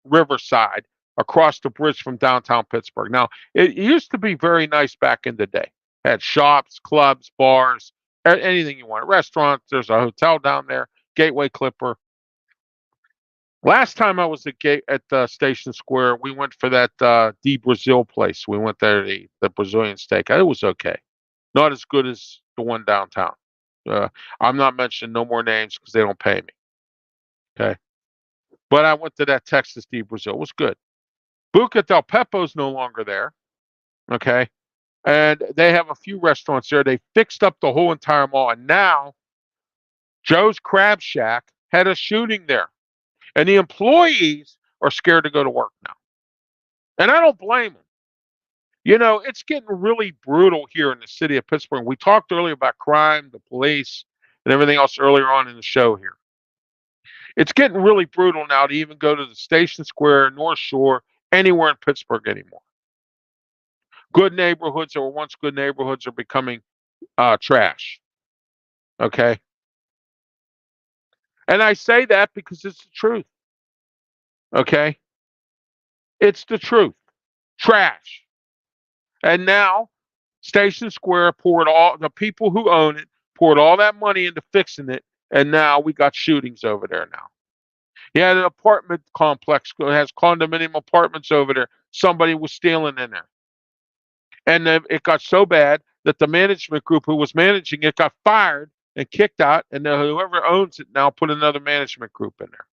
Riverside across the bridge from downtown Pittsburgh. Now, it used to be very nice back in the day. It had shops, clubs, bars, anything you want. Restaurants. There's a hotel down there, Gateway Clipper. Last time I was at Station Square, we went for that D Brazil place. We went there to eat the Brazilian steak. It was okay. Not as good as the one downtown. I'm not mentioning no more names because they don't pay me. Okay. But I went to that Texas D Brazil. It was good. Buca del Pepo's no longer there. Okay. And they have a few restaurants there. They fixed up the whole entire mall. And now Joe's Crab Shack had a shooting there. And the employees are scared to go to work now. And I don't blame them. It's getting really brutal here in the city of Pittsburgh. We talked earlier about crime, the police, and everything else earlier on in the show here. It's getting really brutal now to even go to the Station Square, North Shore, anywhere in Pittsburgh anymore. Good neighborhoods that were once good neighborhoods are becoming trash. Okay. And I say that because it's the truth. Okay. It's the truth. Trash. And now Station Square poured all the people who own it poured all that money into fixing it, and now we got shootings over there now. He had an apartment complex, has condominium apartments over there. Somebody was stealing in there. And then it got so bad that the management group who was managing it got fired and kicked out, and whoever owns it now put another management group in there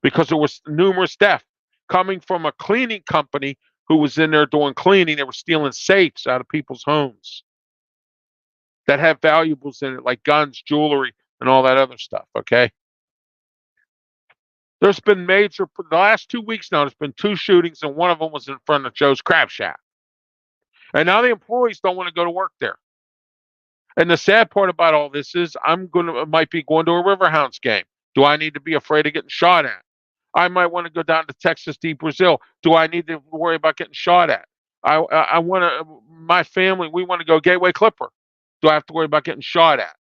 because there was numerous theft coming from a cleaning company who was in there doing cleaning. They were stealing safes out of people's homes that have valuables in it, like guns, jewelry, and all that other stuff. Okay. There's been major, the last 2 weeks now, there's been two shootings, and one of them was in front of Joe's Crab Shack. And now the employees don't want to go to work there. And the sad part about all this is might be going to a Riverhounds game. Do I need to be afraid of getting shot at? I might want to go down to Texas Deep Brazil. Do I need to worry about getting shot at? I want to, my family, we want to go Gateway Clipper. Do I have to worry about getting shot at?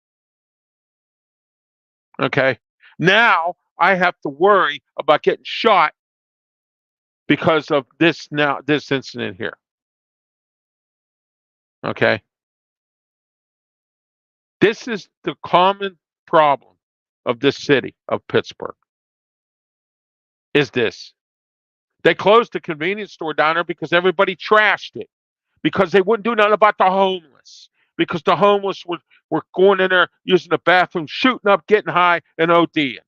Okay. Now I have to worry about getting shot because of this incident here. Okay. This is the common problem of this city of Pittsburgh. Is this. They closed the convenience store down there because everybody trashed it. Because they wouldn't do nothing about the homeless. Because the homeless were going in there using the bathroom, shooting up, getting high, and ODing.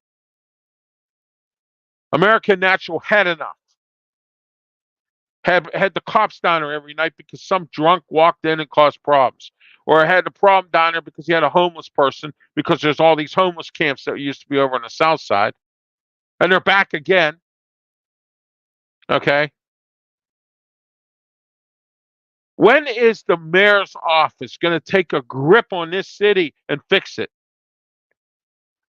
American Natural had enough. Had the cops down there every night because some drunk walked in and caused problems. Or I had the problem down there because he had a homeless person, because there's all these homeless camps that used to be over on the south side. And they're back again. Okay. When is the mayor's office going to take a grip on this city and fix it?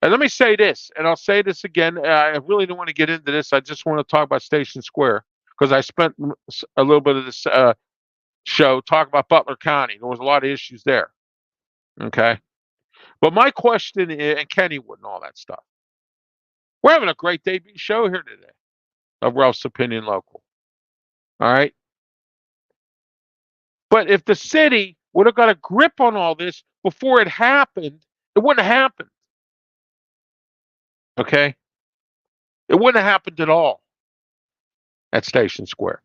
And let me say this, and I'll say this again. I really don't want to get into this. I just want to talk about Station Square because I spent a little bit of this show talking about Butler County. There was a lot of issues there. Okay. But my question is, and Kennywood and all that stuff, we're having a great debut show here today of Ralph's Opinion Local. All right. But if the city would have got a grip on all this before it happened, it wouldn't have happened. Okay? It wouldn't have happened at all at Station Square.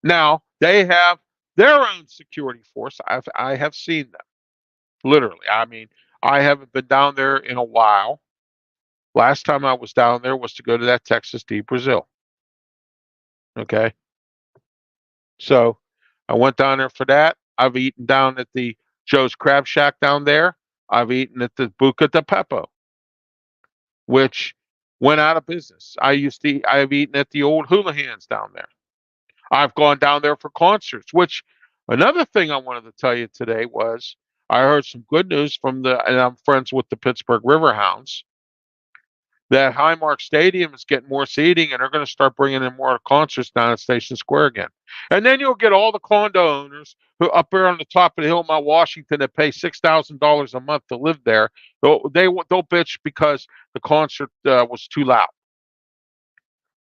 Now, they have their own security force. I have seen them. Literally. I mean, I haven't been down there in a while. Last time I was down there was to go to that Texas Deep Brazil. Okay? So I went down there for that. I've eaten down at the Joe's Crab Shack down there. I've eaten at the Buca de Beppo, which went out of business. I've eaten at the old Hula Hands down there. I've gone down there for concerts, which another thing I wanted to tell you today was I heard some good news and I'm friends with the Pittsburgh Riverhounds, that Highmark Stadium is getting more seating, and they're going to start bringing in more concerts down at Station Square again. And then you'll get all the condo owners who up there on the top of the hill in Mount Washington that pay $6,000 a month to live there. They'll bitch because the concert was too loud.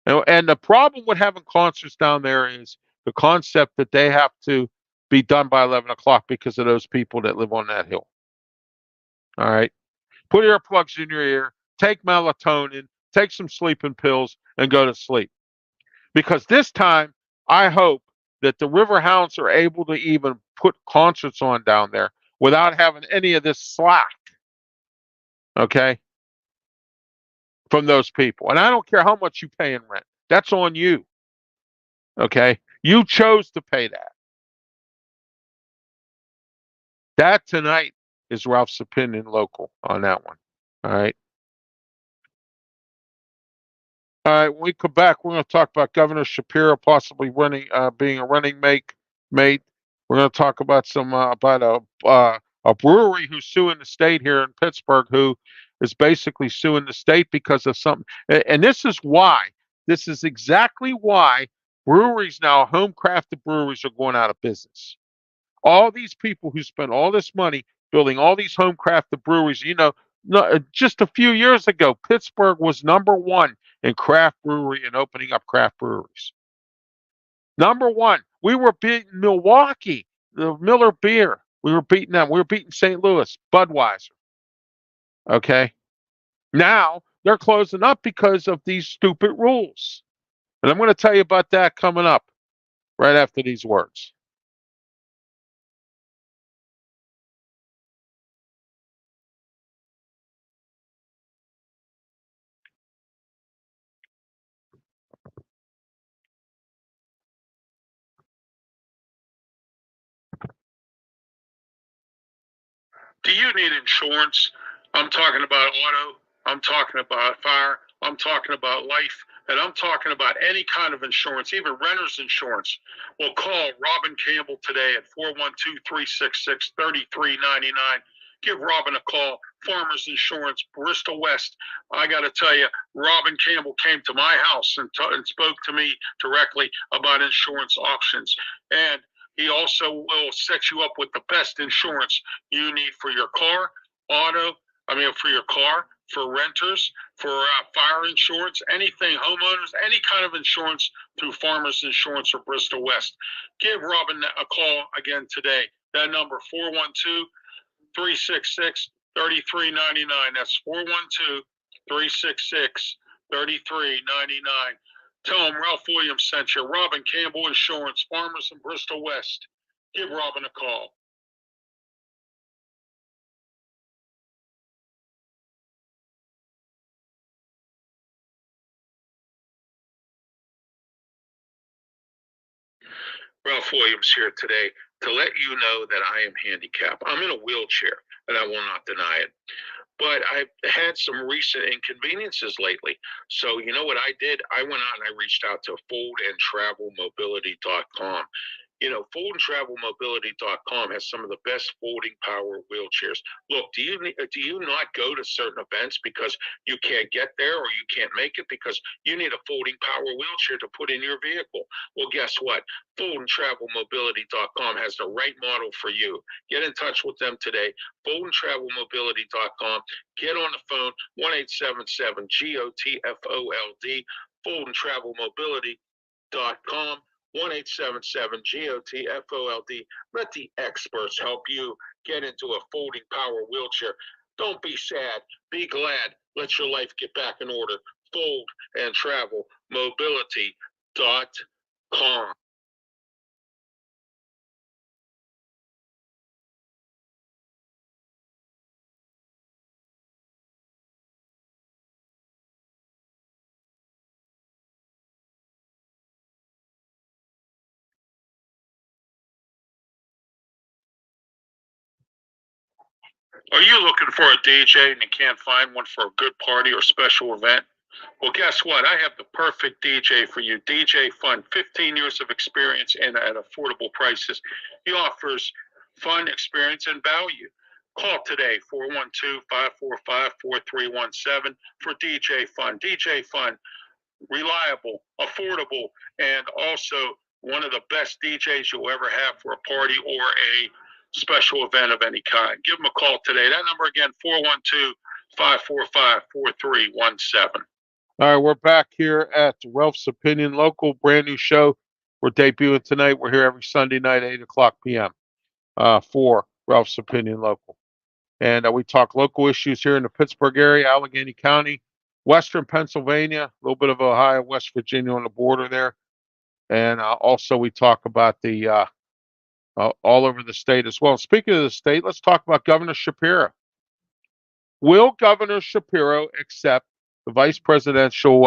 And the problem with having concerts down there is the concept that they have to be done by 11 o'clock because of those people that live on that hill. All right. Put earplugs in your ear. Take melatonin, take some sleeping pills, and go to sleep. Because this time, I hope that the Riverhounds are able to even put concerts on down there without having any of this slack, okay, from those people. And I don't care how much you pay in rent. That's on you, okay? You chose to pay that. That tonight is Ralph's Opinion Local on that one, all right? All right, when we come back, we're going to talk about Governor Shapiro possibly being a running mate. We're going to talk about about a brewery who's suing the state here in Pittsburgh, who is basically suing the state because of something. And this is why. This is exactly why breweries now, home crafted breweries, are going out of business. All these people who spent all this money building all these home crafted breweries, no, just a few years ago, Pittsburgh was #1 in craft brewery and opening up craft breweries. #1. We were beating Milwaukee, the Miller Beer. We were beating them. We were beating St. Louis, Budweiser. Okay. Now they're closing up because of these stupid rules. And I'm going to tell you about that coming up right after these words. Do you need insurance? I'm talking about auto. I'm talking about fire. I'm talking about life. And I'm talking about any kind of insurance, even renter's insurance. Well, call Robin Campbell today at 412-366-3399. Give Robin a call. Farmers Insurance, Bristol West. I got to tell you, Robin Campbell came to my house and spoke to me directly about insurance options. And he also will set you up with the best insurance you need for your car, for your car, for renters, for fire insurance, anything, homeowners, any kind of insurance through Farmers Insurance or Bristol West. Give Robin a call again today. That number, 412-366-3399. That's 412-366-3399. Tell him Ralph Williams sent you. Robin Campbell Insurance, Farmers in Bristol West. Give Robin a call. Ralph Williams here today to let you know that I am handicapped. I'm in a wheelchair, and I will not deny it. But I've had some recent inconveniences lately. So you know what I did? I went out and I reached out to foldandtravelmobility.com. Foldandtravelmobility.com has some of the best folding power wheelchairs. Look, do you not go to certain events because you can't get there or you can't make it because you need a folding power wheelchair to put in your vehicle? Well, guess what? Foldandtravelmobility.com has the right model for you. Get in touch with them today. Foldandtravelmobility.com. Get on the phone, 1-877-GOTFOLD, foldandtravelmobility.com. 1-877-GOTFOLD. Let the experts help you get into a folding power wheelchair. Don't be sad. Be glad. Let your life get back in order. Foldandtravelmobility.com. Are you looking for a DJ and you can't find one for a good party or special event? Well, guess what? I have the perfect DJ for you. DJ Fun, 15 years of experience and at affordable prices. He offers fun, experience, and value. Call today, 412-545-4317 for DJ Fun. DJ Fun, reliable, affordable, and also one of the best DJs you'll ever have for a party or a special event of any kind. Give them a call today. That number again, 412-545-4317. All right, we're back here at Ralph's Opinion Local, brand new show. We're debuting tonight. We're here every Sunday night, 8 o'clock p.m. For Ralph's Opinion Local. And we talk local issues here in the Pittsburgh area, Allegheny County, Western Pennsylvania, a little bit of Ohio, West Virginia on the border there. And also we talk about the all over the state as well. Speaking of the state, let's talk about Governor Shapiro. Will Governor Shapiro accept the vice presidential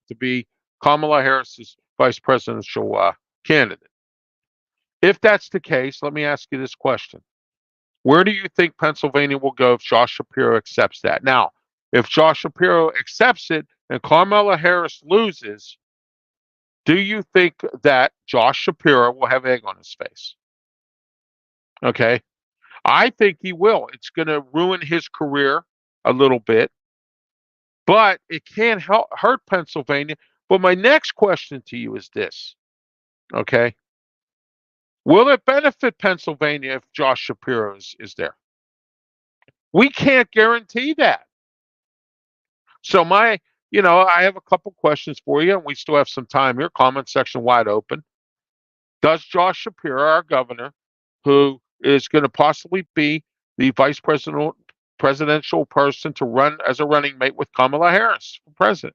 to be Kamala Harris's vice presidential candidate? If that's the case, let me ask you this question. Where do you think Pennsylvania will go if Josh Shapiro accepts that? Now, if Josh Shapiro accepts it and Kamala Harris loses, do you think that Josh Shapiro will have egg on his face? Okay. I think he will. It's going to ruin his career a little bit. but it can't hurt Pennsylvania. But my next question to you is this, okay? Will it benefit Pennsylvania if Josh Shapiro is there? We can't guarantee that. So I have a couple questions for you, and we still have some time here. Comment section wide open. Does Josh Shapiro, our governor, who is going to possibly be the presidential person to run as a running mate with Kamala Harris for president,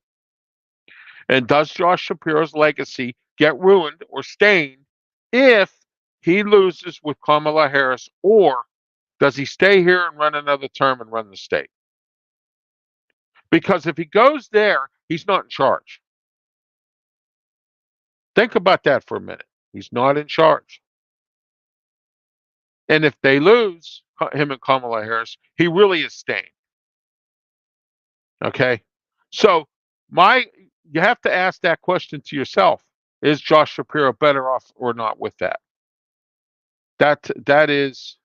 and does Josh Shapiro's legacy get ruined or stained if he loses with Kamala Harris, or does he stay here and run another term and run the state? Because if he goes there, he's not in charge. Think about that for a minute. He's not in charge. And if they lose, him and Kamala Harris, he really is staying. Okay? So you have to ask that question to yourself. Is Josh Shapiro better off or not with that? That is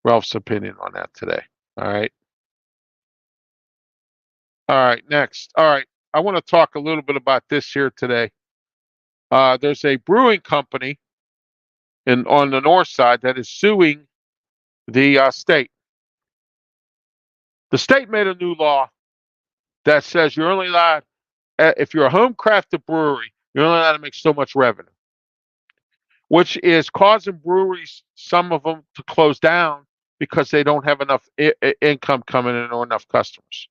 Ralph's opinion on that today. All right. All right, next. All right. I want to talk a little bit about this here today. There's a brewing company on the north side that is suing the state. The state made a new law that says you're only allowed, if you're a home crafted brewery, you're only allowed to make so much revenue, which is causing breweries, some of them, to close down because they don't have enough income coming in or enough customers.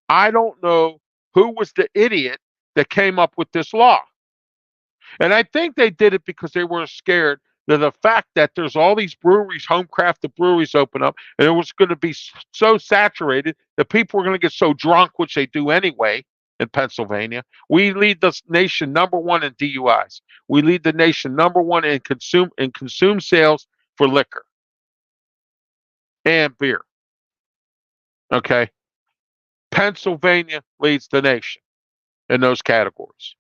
I don't know who was the idiot that came up with this law. And I think they did it because they were scared that the fact that there's all these breweries, home crafted breweries open up, and it was going to be so saturated that people were going to get so drunk, which they do anyway in Pennsylvania. We lead the nation #1 in DUIs. We lead the nation #1 in consume sales for liquor and beer. Okay. Pennsylvania leads the nation in those categories.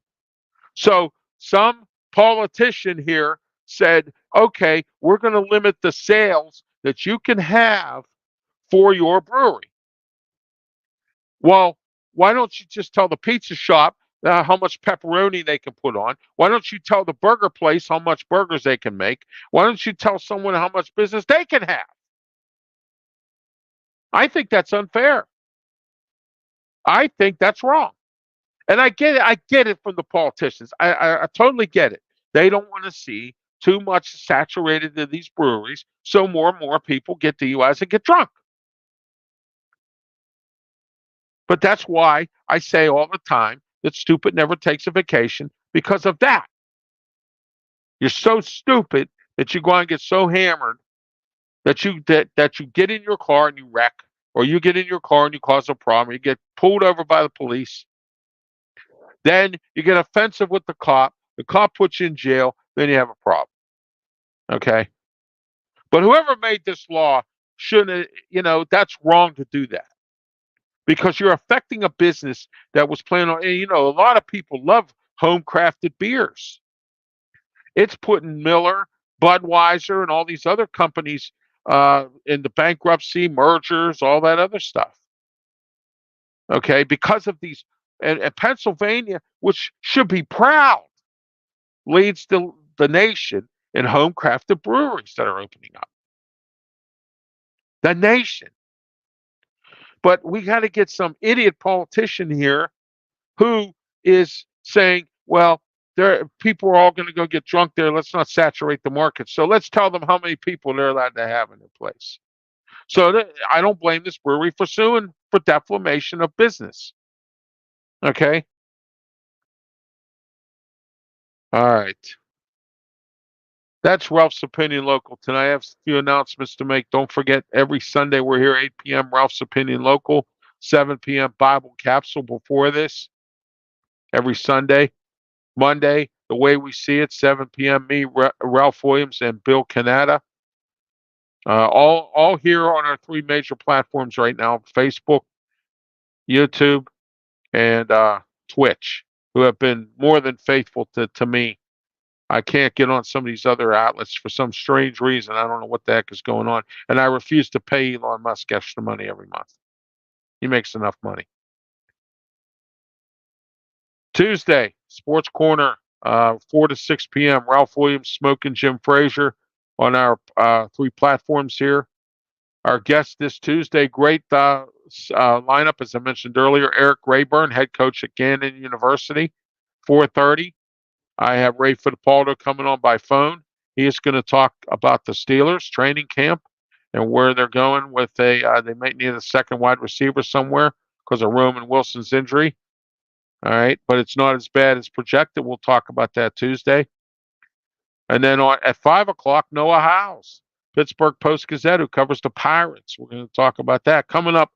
So some politician here said, okay, we're going to limit the sales that you can have for your brewery. Well, why don't you just tell the pizza shop how much pepperoni they can put on? Why don't you tell the burger place how much burgers they can make? Why don't you tell someone how much business they can have? I think that's unfair. I think that's wrong. And I get it. I get it from the politicians. I totally get it. They don't want to see too much saturated in these breweries, so more and more people get DUIs and get drunk. But that's why I say all the time that stupid never takes a vacation, because of that. You're so stupid that you go and get so hammered that you get in your car and you wreck, or you get in your car and you cause a problem. You get pulled over by the police. Then you get offensive with the cop. The cop puts you in jail. Then you have a problem. Okay. But whoever made this law shouldn't, that's wrong to do that, because you're affecting a business that was planning on, a lot of people love home crafted beers. It's putting Miller, Budweiser, and all these other companies in the bankruptcy, mergers, all that other stuff. Okay. Because of these, and Pennsylvania, which should be proud, leads the nation in home crafted breweries that are opening up. The nation. But we got to get some idiot politician here who is saying, well, people are all going to go get drunk there. Let's not saturate the market. So let's tell them how many people they're allowed to have in their place. So I don't blame this brewery for suing for defamation of business. Okay. All right. That's Ralph's Opinion Local. Tonight I have a few announcements to make. Don't forget, every Sunday we're here 8 p.m. Ralph's Opinion Local, 7 p.m. Bible Capsule before this. Every Sunday. Monday, The Way We See It, 7 p.m. Me, Ralph Williams, and Bill Canada. All here on our 3 major platforms right now: Facebook, YouTube, and Twitch, who have been more than faithful to me. I can't get on some of these other outlets for some strange reason. I don't know what the heck is going on. And I refuse to pay Elon Musk extra money every month. He makes enough money. Tuesday, Sports Corner, 4 to 6 p.m. Ralph Williams, Smoking Jim Frazier on our 3 platforms here. Our guest this Tuesday, great lineup, as I mentioned earlier. Eric Rayburn, head coach at Gannon University, 4:30. I have Ray Fittipaldo coming on by phone. He is going to talk about the Steelers training camp and where they're going with they might need a second wide receiver somewhere because of Roman Wilson's injury. All right, but it's not as bad as projected. We'll talk about that Tuesday. And then at 5 o'clock, Noah Howes, Pittsburgh Post-Gazette, who covers the Pirates. We're going to talk about that. Coming up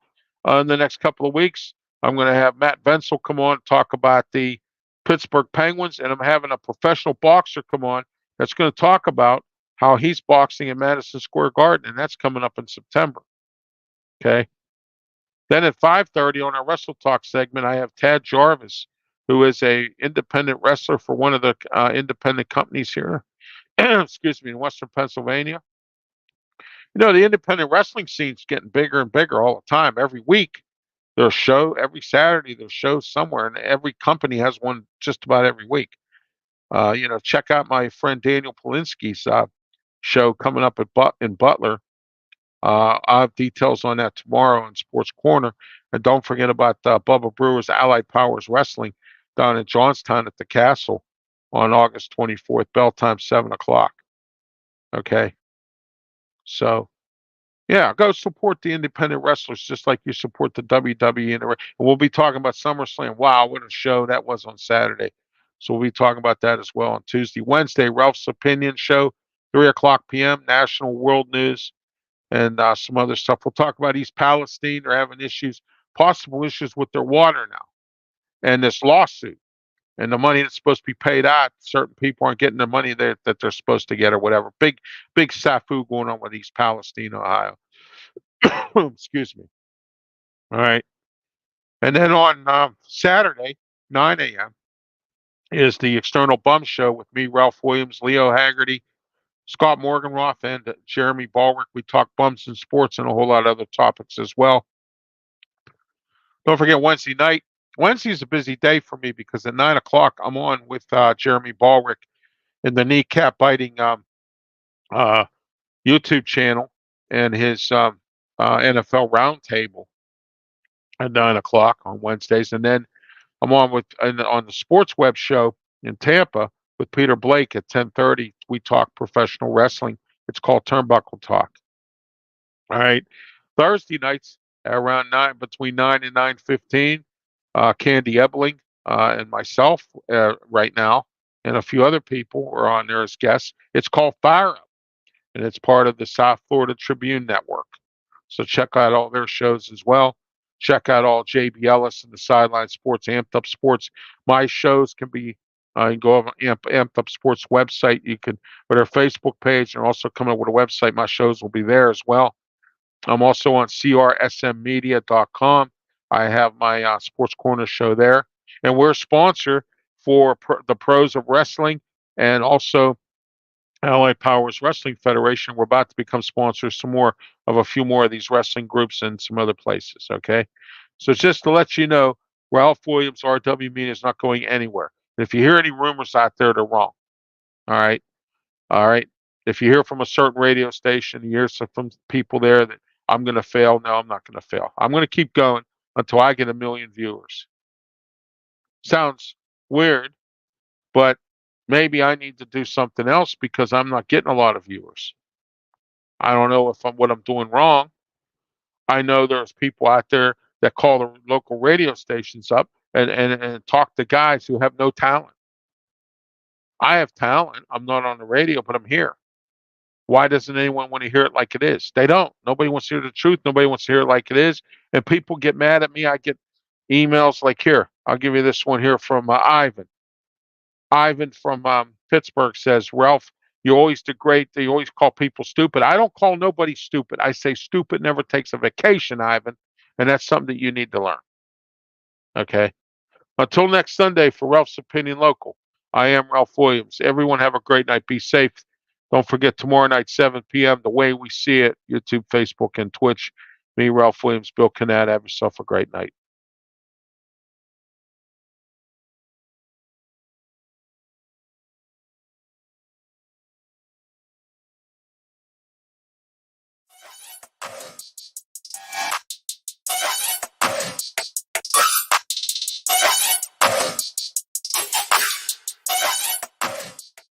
in the next couple of weeks, I'm going to have Matt Venzel come on and talk about the Pittsburgh Penguins, and I'm having a professional boxer come on that's going to talk about how he's boxing in Madison Square Garden, and that's coming up in September. Okay. Then at 5:30 on our Wrestle Talk segment, I have Tad Jarvis, who is a independent wrestler for one of the independent companies here, excuse me, in Western Pennsylvania. You know, the independent wrestling scene's getting bigger and bigger all the time. Every week, there's a show. Every Saturday, there's shows somewhere, and every company has one just about every week. Check out my friend Daniel Polinsky's show coming up in Butler. I'll have details on that tomorrow in Sports Corner. And don't forget about Bubba Brewer's Allied Powers Wrestling down in Johnstown at the Castle on August 24th, bell time 7 o'clock. Okay. So, yeah, go support the independent wrestlers just like you support the WWE. And we'll be talking about SummerSlam. Wow, what a show that was on Saturday. So we'll be talking about that as well on Tuesday. Wednesday, Ralph's Opinion Show, 3 o'clock p.m., National World News, and some other stuff. We'll talk about East Palestine. They're having possible issues with their water now, and this lawsuit, and the money that's supposed to be paid out. Certain people aren't getting the money that they're supposed to get, or whatever. Big SAFU going on with East Palestine, Ohio. Excuse me. All right, and then on Saturday, 9 a.m. is the External Bum Show with me, Ralph Williams, Leo Haggerty, Scott Morganroth, and Jeremy Baldrick. We talk bums and sports and a whole lot of other topics as well. Don't forget Wednesday night. Wednesday's a busy day for me because at 9 o'clock I'm on with Jeremy Baldrick in the kneecap biting YouTube channel and his NFL Roundtable at 9 o'clock on Wednesdays. And then I'm on the Sports Web show in Tampa with Peter Blake at 10:30. We talk professional wrestling. It's called Turnbuckle Talk. All right. Thursday nights around between 9 and 9:15. Candy Ebling and myself right now, and a few other people are on there as guests. It's called Fire Up, and it's part of the South Florida Tribune Network. So check out all their shows as well. Check out all JB Ellis and the Sideline Sports, Amped Up Sports. My shows can be, you can go over Amped Up Sports website. You can, with our Facebook page, and also come up with a website. My shows will be there as well. I'm also on crsmmedia.com. I have my Sports Corner show there. And we're a sponsor for the Pros of Wrestling and also Allied Powers Wrestling Federation. We're about to become sponsors of a few more of these wrestling groups and some other places, okay? So just to let you know, Ralph Williams, RW Media, is not going anywhere. If you hear any rumors out there, they're wrong. All right? All right? If you hear from a certain radio station, you hear from people there that I'm going to fail, no, I'm not going to fail. I'm going to keep going until I get 1 million viewers. Sounds weird, but maybe I need to do something else because I'm not getting a lot of viewers. I don't know what I'm doing wrong. I know there's people out there that call the local radio stations up and talk to guys who have no talent. I have talent. I'm not on the radio, but I'm here. Why doesn't anyone want to hear it like it is? They don't. Nobody wants to hear the truth. Nobody wants to hear it like it is. And people get mad at me. I get emails like here. I'll give you this one here from Ivan. Ivan from Pittsburgh says, Ralph, you always degrade. You always call people stupid. I don't call nobody stupid. I say stupid never takes a vacation, Ivan. And that's something that you need to learn. Okay. Until next Sunday for Ralph's Opinion Local, I am Ralph Williams. Everyone have a great night. Be safe. Don't forget tomorrow night, 7 p.m., The Way We See It, YouTube, Facebook, and Twitch. Me, Ralph Williams, Bill Canad. Have yourself a great night.